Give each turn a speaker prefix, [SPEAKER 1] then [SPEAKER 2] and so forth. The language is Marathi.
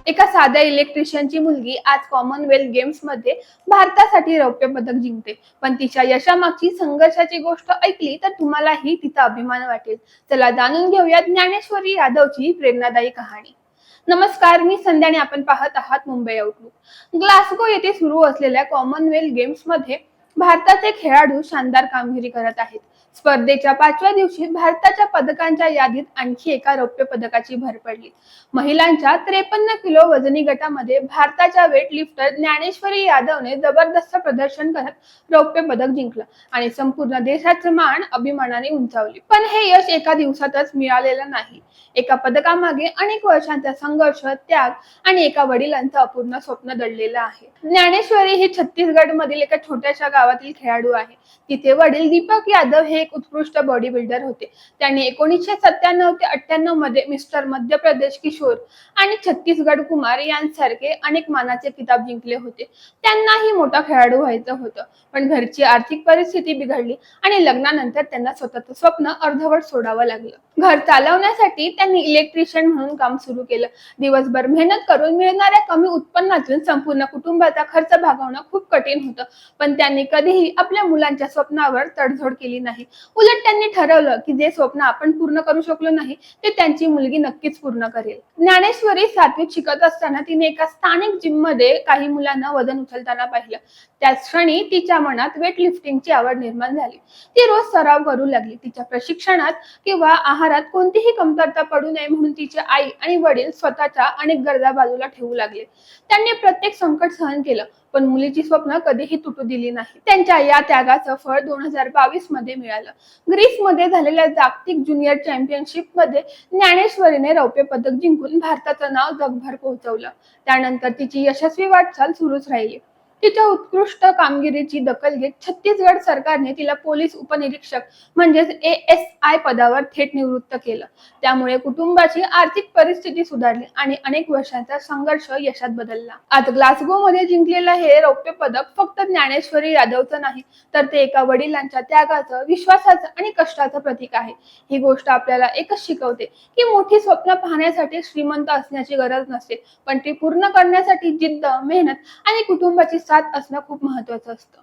[SPEAKER 1] एका साध्या इलेक्ट्रिशियनची मुलगी आज कॉमनवेल्थ गेम्स मध्ये भारतासाठी रौप्य पदक जिंकते. पण तिच्या यशामागची संघर्षाची गोष्ट ऐकली तर तुम्हालाही तिचा अभिमान वाटेल. चला जाणून घेऊया ज्ञानेश्वरी यादवची प्रेरणादायी कहाणी. नमस्कार, मी संध्या आणि आपण पाहत आहात मुंबई आउटलुक. ग्लासगो येथे सुरू असलेल्या कॉमनवेल्थ गेम्स मध्ये भारताचे खेळाडू शानदार कामगिरी करत आहेत. स्पर्धेच्या 5व्या दिवशी भारताच्या पदकांच्या यादीत आणखी एका रौप्य पदकाची भर पडली. महिलांच्या 53 किलो वजनी गटामध्ये भारताच्या वेटलिफ्टर ज्ञानेश्वरी यादवने जबरदस्त प्रदर्शन करत रौप्य पदक जिंकलं आणि संपूर्ण देशाचे मान अभिमानाने उंचावली. पण हे यश एका दिवसातच मिळालेलं नाही. एका पदकामागे अनेक वर्षांचा संघर्ष, त्याग आणि एका वडिलांचं अपूर्ण स्वप्न दडलेलं आहे. ज्ञानेश्वरी ही छत्तीसगड मधील एका छोट्याशा गावातील खेळाडू आहे. तिचे वडील दीपक यादव हे एक उत्कृष्ट बॉडी बिल्डर होते. त्यांनी 1997 ते 98 मध्ये मिस्टर मध्य प्रदेश किशोर आणि छत्तीसगड कुमार यांसारखे अनेक मानाचे किताब जिंकले होते. त्यांनाही मोठा खेळाडू व्हायचं होतं, पण घरची आर्थिक परिस्थिती बिघडली आणि लग्नानंतर त्यांना स्वतःचं स्वप्न अर्धवट सोडावं लागलं. घर चालवण्यासाठी त्यांनी इलेक्ट्रिशियन म्हणून काम सुरू केलं. दिवसभर मेहनत करून मिळणाऱ्या कमी उत्पन्नातून संपूर्ण कुटुंबाचा खर्च भागवणं खूप कठीण होतं. पण त्यांनी कधीही आपल्या मुलांच्या स्वप्नावर तडजोड केली नाही. उलट त्यांनी ठरवलं की जे स्वप्न आपण पूर्ण करू शकलो नाही ते त्यांची मुलगी नक्कीच पूर्ण करेल. ज्ञानेश्वरी 7वीत शिकत असताना तिने एका स्थानिक जिम मध्ये काही मुलांना वजन उचलताना पाहिलं. त्याच क्षणी तिच्या मनात वेटलिफ्टिंगची आवड निर्माण झाली. ती रोज सराव करू लागली. तिच्या प्रशिक्षणात किंवा आहारात कोणतीही कमतरता पडू नये म्हणून तिचे आई आणि वडील स्वतःच्या अनेक गरजा बाजूला ठेवू लागले. त्यांनी प्रत्येक संकट सहन केलं, पण मुलीची स्वप्न कधीही तुटू दिली नाही. त्यांच्या या त्यागाचं फळ 2022 मध्ये मिळालं. ग्रीसमध्ये झालेल्या जागतिक ज्युनियर चॅम्पियनशिप मध्ये ज्ञानेश्वरीने रौप्य पदक जिंकून भारताचं नाव जगभर पोहोचवलं. त्यानंतर तिची यशस्वी वाटचाल सुरूच राहिली. तिच्या उत्कृष्ट कामगिरीची दखल घेत छत्तीसगड सरकारने तिला पोलीस उपनिरीक्षक म्हणजेच ASI पदावर थेट निवृत्त केलं. त्यामुळे कुटुंबाची आर्थिक परिस्थिती सुधारली आणि अनेक वर्षांचा संघर्ष यशात बदलला. आज ग्लासगो मध्ये जिंकलेलं हे रौप्य पदक फक्त ज्ञानेश्वरी यादवचं नाही, तर ते एका वडिलांच्या त्यागाचं, विश्वासाचं आणि कष्टाचं प्रतीक आहे. ही गोष्ट आपल्याला एकच शिकवते की मोठी स्वप्न पाहण्यासाठी श्रीमंत असण्याची गरज नसते, पण ती पूर्ण करण्यासाठी जिद्द, मेहनत आणि कुटुंबाची साथ असणं खूप महत्त्वाचं असतं.